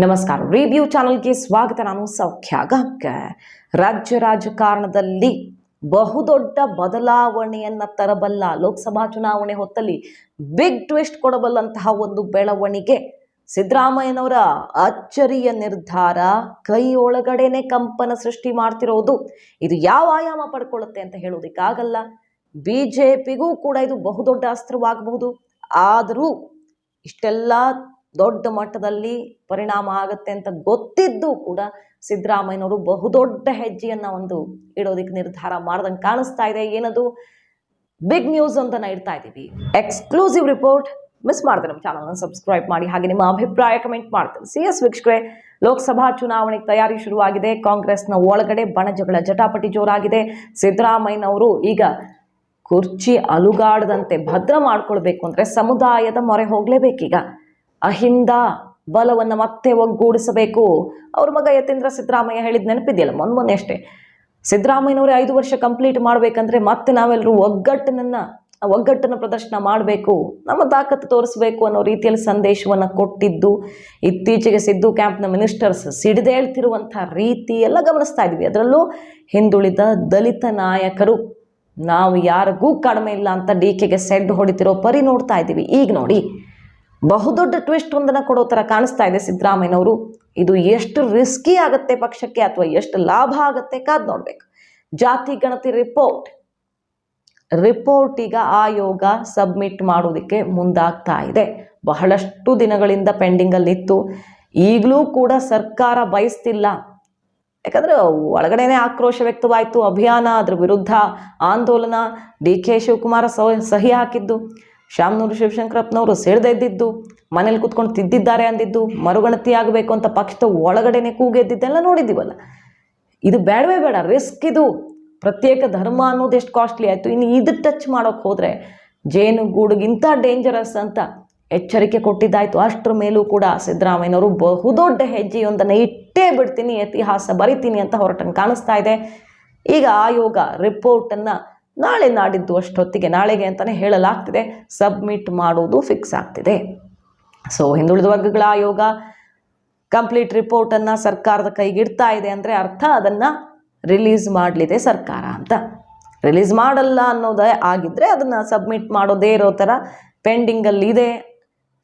ನಮಸ್ಕಾರ. ರಿವ್ಯೂ ಚಾನಲ್ಗೆ ಸ್ವಾಗತ. ನಾನು ಸೌಖ್ಯ ಗಾಂವ್ಕರ್. ರಾಜ್ಯ ರಾಜಕಾರಣದಲ್ಲಿ ಬಹುದೊಡ್ಡ ಬದಲಾವಣೆಯನ್ನ ತರಬಲ್ಲ, ಲೋಕಸಭಾ ಚುನಾವಣೆ ಹೊತ್ತಲ್ಲಿ ಬಿಗ್ ಟ್ವಿಸ್ಟ್ ಕೊಡಬಲ್ಲಂತಹ ಒಂದು ಬೆಳವಣಿಗೆ, ಸಿದ್ದರಾಮಯ್ಯನವರ ಅಚ್ಚರಿಯ ನಿರ್ಧಾರ, ಕೈ ಒಳಗಡೆನೆ ಕಂಪನ ಸೃಷ್ಟಿ ಮಾಡ್ತಿರೋದು. ಇದು ಯಾವ ಆಯಾಮ ಪಡ್ಕೊಳ್ಳುತ್ತೆ ಅಂತ ಹೇಳೋದಕ್ಕಾಗಲ್ಲ. ಬಿಜೆಪಿಗೂ ಕೂಡ ಇದು ಬಹುದೊಡ್ಡ ಅಸ್ತ್ರವಾಗಬಹುದು. ಆದರೂ ಇಷ್ಟೆಲ್ಲ ದೊಡ್ಡ ಮಟ್ಟದಲ್ಲಿ ಪರಿಣಾಮ ಆಗುತ್ತೆ ಅಂತ ಗೊತ್ತಿದ್ದು ಕೂಡ ಸಿದ್ದರಾಮಯ್ಯನವರು ಬಹುದೊಡ್ಡ ಹೆಜ್ಜೆಯನ್ನ ಇಡೋದಕ್ಕೆ ನಿರ್ಧಾರ ಮಾಡ್ದಂಗೆ ಕಾಣಿಸ್ತಾ ಇದೆ. ಏನದು ಬಿಗ್ ನ್ಯೂಸ್ ಅಂತ ಇಡ್ತಾ ಇದ್ದೀವಿ. Exclusive report. ಮಿಸ್ ಮಾಡಿದ್ರೆ ನಮ್ಮ ಚಾನಲ್ನ ಸಬ್ಸ್ಕ್ರೈಬ್ ಮಾಡಿ, ಹಾಗೆ ನಿಮ್ಮ ಅಭಿಪ್ರಾಯ ಕಮೆಂಟ್ ಮಾಡ್ತೀನಿ. CS ವೀಕ್ಷಕರೇ, ಲೋಕಸಭಾ ಚುನಾವಣೆಗೆ ತಯಾರಿ ಶುರುವಾಗಿದೆ. ಕಾಂಗ್ರೆಸ್ನ ಒಳಗಡೆ ಬಣಜಗಳ ಜಟಾಪಟಿ ಜೋರಾಗಿದೆ. ಸಿದ್ದರಾಮಯ್ಯನವರು ಈಗ ಕುರ್ಚಿ ಅಲುಗಾಡದಂತೆ ಭದ್ರ ಮಾಡ್ಕೊಳ್ಬೇಕು ಅಂದ್ರೆ ಸಮುದಾಯದ ಮೊರೆ ಹೋಗ್ಲೇಬೇಕೀಗ. ಅಹಿಂದ ಬಲವನ್ನು ಮತ್ತೆ ಒಗ್ಗೂಡಿಸಬೇಕು. ಅವ್ರ ಮಗ ಯತೀಂದ್ರ ಸಿದ್ದರಾಮಯ್ಯ ಹೇಳಿದ ನೆನಪಿದೆಯಲ್ಲ, ಮೊನ್ನೆ ಅಷ್ಟೇ, ಸಿದ್ದರಾಮಯ್ಯನವರೇ 5 ವರ್ಷ ಕಂಪ್ಲೀಟ್ ಮಾಡ್ಬೇಕಂದ್ರೆ ಮತ್ತೆ ನಾವೆಲ್ಲರೂ ಒಗ್ಗಟ್ಟನ್ನು ಪ್ರದರ್ಶನ ಮಾಡಬೇಕು, ನಮ್ಮ ತಾಕತ್ತು ತೋರಿಸಬೇಕು ಅನ್ನೋ ರೀತಿಯಲ್ಲಿ ಸಂದೇಶವನ್ನು ಕೊಟ್ಟಿದ್ದು, ಇತ್ತೀಚೆಗೆ ಸಿದ್ದು ಕ್ಯಾಂಪ್ನ ಮಿನಿಸ್ಟರ್ಸ್ ಸಿಡಿದೇಳ್ತಿರುವಂಥ ರೀತಿ ಎಲ್ಲ ಗಮನಿಸ್ತಾ ಇದ್ವಿ. ಅದರಲ್ಲೂ ಹಿಂದುಳಿದ ದಲಿತ ನಾಯಕರು ನಾವು ಯಾರಿಗೂ ಕಡಿಮೆ ಇಲ್ಲ ಅಂತ DKಗೆ ಸೆಡ್ ಹೊಡಿತಿರೋ ಪರಿ ನೋಡ್ತಾ ಇದ್ದೀವಿ. ಈಗ ನೋಡಿ, ಬಹುದೊಡ್ಡ ಟ್ವಿಸ್ಟ್ ಒಂದನ್ನು ಕೊಡೋ ಥರ ಕಾಣಿಸ್ತಾ ಇದೆ ಸಿದ್ದರಾಮಯ್ಯನವರು. ಇದು ಎಷ್ಟು ರಿಸ್ಕಿ ಆಗುತ್ತೆ ಪಕ್ಷಕ್ಕೆ ಅಥವಾ ಎಷ್ಟು ಲಾಭ ಆಗುತ್ತೆ ಕಾದ್ ನೋಡ್ಬೇಕು. ಜಾತಿ ಗಣತಿ ರಿಪೋರ್ಟ್ ಈಗ ಆಯೋಗ ಸಬ್ಮಿಟ್ ಮಾಡೋದಕ್ಕೆ ಮುಂದಾಗ್ತಾ ಇದೆ. ಬಹಳಷ್ಟು ದಿನಗಳಿಂದ ಪೆಂಡಿಂಗಲ್ಲಿತ್ತು. ಈಗಲೂ ಕೂಡ ಸರ್ಕಾರ ಬಯಸ್ತಿಲ್ಲ. ಯಾಕಂದರೆ ಒಳಗಡೆನೆ ಆಕ್ರೋಶ ವ್ಯಕ್ತವಾಯಿತು, ಅಭಿಯಾನ, ಅದ್ರ ವಿರುದ್ಧ ಆಂದೋಲನ, DK ಶಿವಕುಮಾರ ಸಹಿ ಹಾಕಿದ್ದು, ಶಾಮನೂರು ಶಿವಶಂಕರಪ್ಪನವರು ಸೇಡ್ದೆದ್ದಿದ್ದು, ಮನೇಲಿ ಕೂತ್ಕೊಂಡು ತಿದ್ದಿದ್ದಾರೆ ಅಂದಿದ್ದು, ಮರುಗಣತಿ ಆಗಬೇಕು ಅಂತ ಪಕ್ಷದ ಒಳಗಡೆನೆ ಕೂಗೆದ್ದಿದ್ದೆಲ್ಲ ನೋಡಿದ್ದೀವಲ್ಲ. ಇದು ಬೇಡವೇ ಬೇಡ, ರಿಸ್ಕ್ ಇದು. ಪ್ರತ್ಯೇಕ ಧರ್ಮ ಅನ್ನೋದು ಎಷ್ಟು ಕಾಸ್ಟ್ಲಿ ಆಯಿತು. ಇನ್ನು ಇದು ಟಚ್ ಮಾಡೋಕ್ಕೆ ಹೋದರೆ ಜೇನುಗೂಡುಗಿಂತ ಡೇಂಜರಸ್ ಅಂತ ಎಚ್ಚರಿಕೆ ಕೊಟ್ಟಿದ್ದಾಯಿತು. ಅಷ್ಟರ ಮೇಲೂ ಕೂಡ ಸಿದ್ದರಾಮಯ್ಯನವರು ಬಹುದೊಡ್ಡ ಹೆಜ್ಜೆಯೊಂದನ್ನು ಇಟ್ಟೇ ಬಿಡ್ತೀನಿ, ಇತಿಹಾಸ ಬರಿತೀನಿ ಅಂತ ಹೊರಟಂಗೆ ಕಾಣಿಸ್ತಾ ಇದೆ. ಈಗ ಆಯೋಗ ರಿಪೋರ್ಟನ್ನು ನಾಳೆ ನಾಡಿದ್ದು ಅಷ್ಟೊತ್ತಿಗೆ, ನಾಳೆಗೆ ಅಂತಲೇ ಹೇಳಲಾಗ್ತಿದೆ, ಸಬ್ಮಿಟ್ ಮಾಡೋದು ಫಿಕ್ಸ್ ಆಗ್ತಿದೆ. ಸೊ ಹಿಂದುಳಿದ ವರ್ಗಗಳ ಆಯೋಗ ಕಂಪ್ಲೀಟ್ ರಿಪೋರ್ಟನ್ನು ಸರ್ಕಾರದ ಕೈಗಿಡ್ತಾ ಇದೆ ಅಂದರೆ ಅರ್ಥ ಅದನ್ನು ರಿಲೀಸ್ ಮಾಡಲಿದೆ ಸರ್ಕಾರ ಅಂತ. ರಿಲೀಸ್ ಮಾಡಲ್ಲ ಅನ್ನೋದೇ ಆಗಿದ್ದರೆ ಅದನ್ನು ಸಬ್ಮಿಟ್ ಮಾಡೋದೇ ಇರೋ ಥರ ಪೆಂಡಿಂಗಲ್ಲಿದೆ.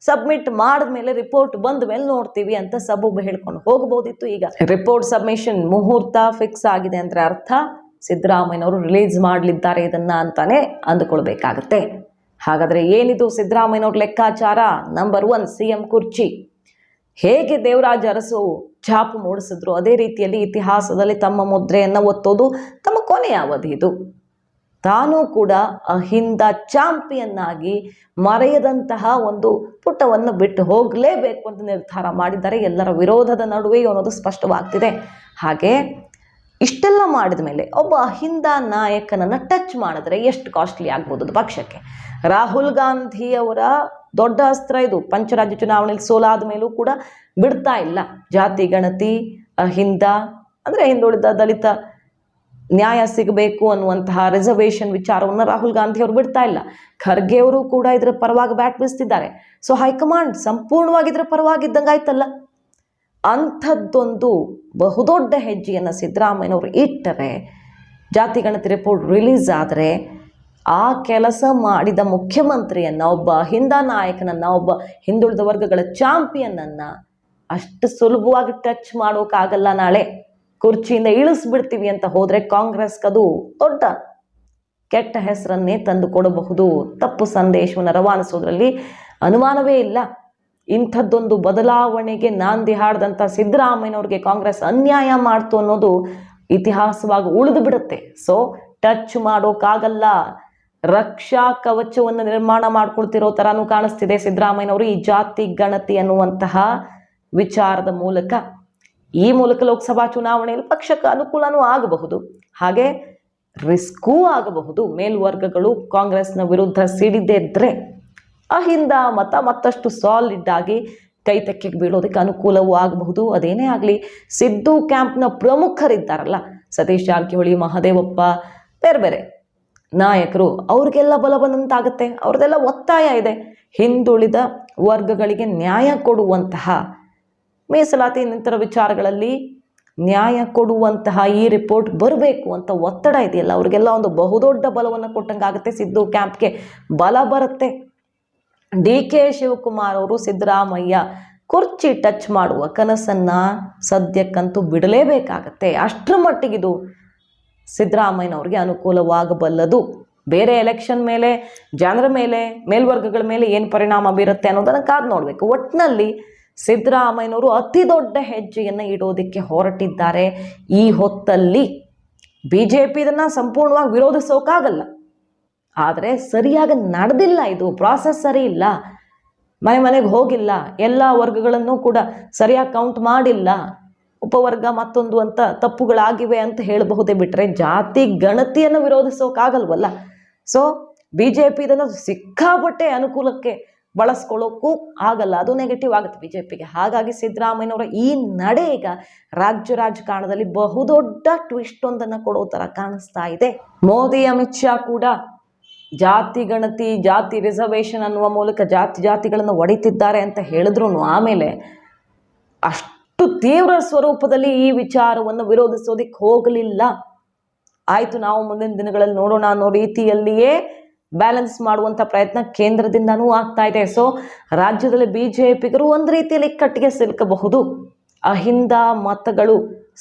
ಸಬ್ಮಿಟ್ ಮಾಡಿದ್ಮೇಲೆ ರಿಪೋರ್ಟ್ ಬಂದ ಮೇಲೆ ನೋಡ್ತೀವಿ ಅಂತ ಸಬೂಬು ಹೇಳ್ಕೊಂಡು ಹೋಗ್ಬೋದಿತ್ತು. ಈಗ ರಿಪೋರ್ಟ್ ಸಬ್ಮಿಷನ್ ಮುಹೂರ್ತ ಫಿಕ್ಸ್ ಆಗಿದೆ ಅಂದರೆ ಅರ್ಥ ಸಿದ್ದರಾಮಯ್ಯನವರು ರಿಲೀಸ್ ಮಾಡಲಿದ್ದಾರೆ ಇದನ್ನ ಅಂತಾನೆ ಅಂದುಕೊಳ್ಬೇಕಾಗತ್ತೆ. ಹಾಗಾದರೆ ಏನಿದು ಸಿದ್ದರಾಮಯ್ಯನವ್ರ ಲೆಕ್ಕಾಚಾರ? ನಂಬರ್ 1, CM ಕುರ್ಚಿ. ಹೇಗೆ ದೇವರಾಜ ಅರಸು ಛಾಪು ಮೂಡಿಸಿದ್ರು ಅದೇ ರೀತಿಯಲ್ಲಿ ಇತಿಹಾಸದಲ್ಲಿ ತಮ್ಮ ಮುದ್ರೆಯನ್ನು ಒತ್ತೋದು ತಮ್ಮ ಕೊನೆಯ ಅವಧಿ ಇದು. ತಾನೂ ಕೂಡ ಅಹಿಂದ ಚಾಂಪಿಯನ್ ಆಗಿ ಮರೆಯದಂತಹ ಒಂದು ಪುಟವನ್ನು ಬಿಟ್ಟು ಹೋಗಲೇಬೇಕು ಅಂತ ನಿರ್ಧಾರ ಮಾಡಿದ್ದಾರೆ. ಎಲ್ಲರ ವಿರೋಧದ ನಡುವೆಯೂ ಅನ್ನೋದು ಸ್ಪಷ್ಟವಾಗ್ತಿದೆ. ಹಾಗೆ ಇಷ್ಟೆಲ್ಲ ಮಾಡಿದ ಮೇಲೆ ಒಬ್ಬ ಅಹಿಂದ ನಾಯಕನನ್ನು ಟಚ್ ಮಾಡಿದ್ರೆ ಎಷ್ಟು ಕಾಸ್ಟ್ಲಿ ಆಗ್ಬೋದು ಪಕ್ಷಕ್ಕೆ? ರಾಹುಲ್ ಗಾಂಧಿ ಅವರ ದೊಡ್ಡ ಅಸ್ತ್ರ ಇದು. ಪಂಚರಾಜ್ಯ ಚುನಾವಣೆಯಲ್ಲಿ ಸೋಲಾದ ಮೇಲೂ ಕೂಡ ಬಿಡ್ತಾ ಇಲ್ಲ. ಜಾತಿ ಗಣತಿ, ಅಹಿಂದ ಅಂದರೆ ಹಿಂದುಳಿದ ದಲಿತ ನ್ಯಾಯ ಸಿಗಬೇಕು ಅನ್ನುವಂತಹ ರಿಸರ್ವೇಷನ್ ವಿಚಾರವನ್ನು ರಾಹುಲ್ ಗಾಂಧಿ ಅವರು ಬಿಡ್ತಾ ಇಲ್ಲ. ಖರ್ಗೆ ಅವರು ಕೂಡ ಇದರ ಪರವಾಗಿ ಬ್ಯಾಟ್ ಬೀಸ್ತಿದ್ದಾರೆ. ಸೊ ಹೈಕಮಾಂಡ್ ಸಂಪೂರ್ಣವಾಗಿ ಇದರ ಪರವಾಗಿದ್ದಂಗಾಯ್ತಲ್ಲ. ಅಂಥದ್ದೊಂದು ಬಹುದೊಡ್ಡ ಹೆಜ್ಜೆಯನ್ನು ಸಿದ್ದರಾಮಯ್ಯನವರು ಇಟ್ಟರೆ, ಜಾತಿ ಗಣತಿ ರಿಪೋರ್ಟ್ ರಿಲೀಸ್ ಆದರೆ ಆ ಕೆಲಸ ಮಾಡಿದ ಮುಖ್ಯಮಂತ್ರಿಯನ್ನು, ಒಬ್ಬ ಅಹಿಂದ ನಾಯಕನನ್ನು, ಒಬ್ಬ ಹಿಂದುಳಿದ ವರ್ಗಗಳ ಚಾಂಪಿಯನನ್ನು ಅಷ್ಟು ಸುಲಭವಾಗಿ ಟಚ್ ಮಾಡೋಕ್ಕಾಗಲ್ಲ. ನಾಳೆ ಕುರ್ಚಿಯಿಂದ ಇಳಿಸ್ಬಿಡ್ತೀವಿ ಅಂತ ಹೋದರೆ ಕಾಂಗ್ರೆಸ್ಗದು ದೊಡ್ಡ ಕೆಟ್ಟ ಹೆಸರನ್ನೇ ತಂದು ಕೊಡಬಹುದು. ತಪ್ಪು ಸಂದೇಶವನ್ನು ರವಾನಿಸೋದ್ರಲ್ಲಿ ಅನುಮಾನವೇ ಇಲ್ಲ. ಇಂಥದ್ದೊಂದು ಬದಲಾವಣೆಗೆ ನಾಂದಿ ಹಾಡಿದಂಥ ಸಿದ್ದರಾಮಯ್ಯನವ್ರಿಗೆ ಕಾಂಗ್ರೆಸ್ ಅನ್ಯಾಯ ಮಾಡ್ತು ಅನ್ನೋದು ಇತಿಹಾಸವಾಗಿ ಉಳಿದು ಬಿಡುತ್ತೆ. ಸೊ ಟಚ್ ಮಾಡೋಕ್ಕಾಗಲ್ಲ. ರಕ್ಷಾ ಕವಚವನ್ನು ನಿರ್ಮಾಣ ಮಾಡ್ಕೊಳ್ತಿರೋ ಥರನೂ ಕಾಣಿಸ್ತಿದೆ ಸಿದ್ದರಾಮಯ್ಯನವರು ಈ ಜಾತಿ ಗಣತಿ ಅನ್ನುವಂತಹ ವಿಚಾರದ ಮೂಲಕ. ಈ ಮೂಲಕ ಲೋಕಸಭಾ ಚುನಾವಣೆಯಲ್ಲಿ ಪಕ್ಷಕ್ಕೆ ಅನುಕೂಲನೂ ಆಗಬಹುದು, ಹಾಗೆ ರಿಸ್ಕೂ ಆಗಬಹುದು. ಮೇಲ್ವರ್ಗಗಳು ಕಾಂಗ್ರೆಸ್ನ ವಿರುದ್ಧ ಸಿಡಿದೆದ್ರೆ ಅಹಿಂದ ಮತ ಮತ್ತಷ್ಟು ಸಾಲಿಡ್ ಆಗಿ ಕೈ ತೆಕ್ಕೆಗೆ ಬೀಳೋದಕ್ಕೆ ಅನುಕೂಲವೂ ಆಗಬಹುದು. ಅದೇನೇ ಆಗಲಿ, ಸಿದ್ದು ಕ್ಯಾಂಪ್ನ ಪ್ರಮುಖರಿದ್ದಾರಲ್ಲ, ಸತೀಶ್ ಜಾರಕಿಹೊಳಿ, ಮಹದೇವಪ್ಪ, ಬೇರೆ ಬೇರೆ ನಾಯಕರು, ಅವ್ರಿಗೆಲ್ಲ ಬಲ ಬಂದಂತಾಗುತ್ತೆ. ಅವ್ರದ್ದೆಲ್ಲ ಒತ್ತಾಯ ಇದೆ. ಹಿಂದುಳಿದ ವರ್ಗಗಳಿಗೆ ನ್ಯಾಯ ಕೊಡುವಂತಹ ಮೀಸಲಾತಿ ಇನ್ನಿತರ ವಿಚಾರಗಳಲ್ಲಿ ನ್ಯಾಯ ಕೊಡುವಂತಹ ಈ ರಿಪೋರ್ಟ್ ಬರಬೇಕು ಅಂತ ಒತ್ತಡ ಇದೆಯಲ್ಲ, ಅವ್ರಿಗೆಲ್ಲ ಒಂದು ಬಹುದೊಡ್ಡ ಬಲವನ್ನು ಕೊಟ್ಟಂಗಾಗುತ್ತೆ. ಸಿದ್ದು ಕ್ಯಾಂಪ್ಗೆ ಬಲ ಬರುತ್ತೆ. DK ಶಿವಕುಮಾರ್ ಅವರು ಸಿದ್ದರಾಮಯ್ಯ ಕುರ್ಚಿ ಟಚ್ ಮಾಡುವ ಕನಸನ್ನ ಸದ್ಯಕ್ಕಂತೂ ಬಿಡಲೇಬೇಕಾಗತ್ತೆ. ಅಷ್ಟರ ಮಟ್ಟಿಗಿದು ಸಿದ್ದರಾಮಯ್ಯನವ್ರಿಗೆ ಅನುಕೂಲವಾಗಬಲ್ಲದು. ಬೇರೆ ಎಲೆಕ್ಷನ್ ಮೇಲೆ, ಜನರ ಮೇಲೆ, ಮೇಲ್ವರ್ಗಗಳ ಮೇಲೆ ಏನು ಪರಿಣಾಮ ಬೀರುತ್ತೆ ಅನ್ನೋದನ್ನು ಕಾದು ನೋಡಬೇಕು. ಒಟ್ಟಿನಲ್ಲಿ ಸಿದ್ದರಾಮಯ್ಯನವರು ಅತಿ ದೊಡ್ಡ ಹೆಜ್ಜೆಯನ್ನು ಇಡೋದಕ್ಕೆ ಹೊರಟಿದ್ದಾರೆ. ಈ ಹೊತ್ತಲ್ಲಿ BJP ಇದನ್ನು ಸಂಪೂರ್ಣವಾಗಿ ವಿರೋಧಿಸೋಕ್ಕಾಗಲ್ಲ, ಆದರೆ ಸರಿಯಾಗಿ ನಡೆದಿಲ್ಲ. ಇದು ಪ್ರಾಸೆಸ್ ಸರಿ ಇಲ್ಲ, ಮನೆಗೆ ಹೋಗಿಲ್ಲ, ಎಲ್ಲ ವರ್ಗಗಳನ್ನು ಕೂಡ ಸರಿಯಾಗಿ ಕೌಂಟ್ ಮಾಡಿಲ್ಲ, ಉಪವರ್ಗ ಮತ್ತೊಂದು ಅಂತ ತಪ್ಪುಗಳಾಗಿವೆ ಅಂತ ಹೇಳಬಹುದೇ ಬಿಟ್ಟರೆ ಜಾತಿ ಗಣತಿಯನ್ನು ವಿರೋಧಿಸೋಕ್ಕಾಗಲ್ವಲ್ಲ. ಸೊ BJP ಇದನ್ನು ಸಿಕ್ಕಾಪಟ್ಟೆ ಅನುಕೂಲಕ್ಕೆ ಬಳಸ್ಕೊಳ್ಳೋಕ್ಕೂ ಆಗಲ್ಲ, ಅದು ನೆಗೆಟಿವ್ ಆಗುತ್ತೆ BJPಗೆ. ಹಾಗಾಗಿ ಸಿದ್ದರಾಮಯ್ಯನವರ ಈ ನಡೆ ಈಗ ರಾಜ್ಯ ರಾಜಕಾರಣದಲ್ಲಿ ಬಹುದೊಡ್ಡ ಟ್ವಿಸ್ಟ್ ಒಂದನ್ನು ಕೊಡೋ ಥರ ಕಾಣಿಸ್ತಾ ಇದೆ. ಮೋದಿ ಅಮಿತ್ ಶಾ ಕೂಡ ಜಾತಿ ಗಣತಿ, ಜಾತಿ ರಿಸರ್ವೇಷನ್ ಅನ್ನುವ ಮೂಲಕ ಜಾತಿಗಳನ್ನು ಒಡಿತಿದ್ದಾರೆ ಅಂತ ಹೇಳಿದ್ರು ಆಮೇಲೆ ಅಷ್ಟು ತೀವ್ರ ಸ್ವರೂಪದಲ್ಲಿ ಈ ವಿಚಾರವನ್ನು ವಿರೋಧಿಸೋದಕ್ಕೆ ಹೋಗಲಿಲ್ಲ. ಆಯಿತು, ನಾವು ಮುಂದಿನ ದಿನಗಳಲ್ಲಿ ನೋಡೋಣ ಅನ್ನೋ ರೀತಿಯಲ್ಲಿಯೇ ಬ್ಯಾಲೆನ್ಸ್ ಮಾಡುವಂಥ ಪ್ರಯತ್ನ ಕೇಂದ್ರದಿಂದನೂ ಆಗ್ತಾ ಇದೆ. ಸೊ ರಾಜ್ಯದಲ್ಲಿ BJPಗರು ಒಂದು ರೀತಿಯಲ್ಲಿ ಕಟ್ಟಿಗೆ ಸಿಲುಕಬಹುದು. ಅಹಿಂದ ಮತಗಳು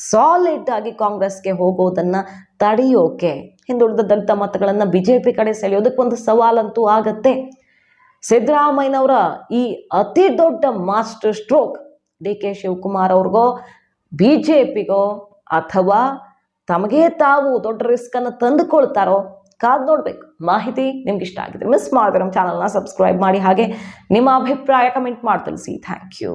ಸಾಲಿಡ್ ಆಗಿ ಕಾಂಗ್ರೆಸ್ಗೆ ಹೋಗೋದನ್ನು ತಡೆಯೋಕೆ ಹಿಂದುಳಿದ ದಲಿತ ಮತಗಳನ್ನು BJP ಕಡೆ ಸೆಳೆಯೋದಕ್ಕೆ ಒಂದು ಸವಾಲಂತೂ ಆಗತ್ತೆ. ಸಿದ್ದರಾಮಯ್ಯನವರ ಈ ಅತಿ ದೊಡ್ಡ ಮಾಸ್ಟರ್ ಸ್ಟ್ರೋಕ್ DK ಶಿವಕುಮಾರ್ ಅವ್ರಿಗೋ, BJPಗೋ, ಅಥವಾ ತಮಗೆ ತಾವು ದೊಡ್ಡ ರಿಸ್ಕನ್ನು ತಂದುಕೊಳ್ತಾರೋ ಕಾದು ನೋಡಬೇಕು. ಮಾಹಿತಿ ನಿಮ್ಗೆ ಇಷ್ಟ ಆಗಿದ್ರೆ ಮಿಸ್ ಮಾಡಿದ್ರೆ ನಮ್ಮ ಚಾನಲ್ನ ಸಬ್ಸ್ಕ್ರೈಬ್ ಮಾಡಿ, ಹಾಗೆ ನಿಮ್ಮ ಅಭಿಪ್ರಾಯ ಕಮೆಂಟ್ ಮಾಡಿ ತಿಳಿಸಿ. Thank you.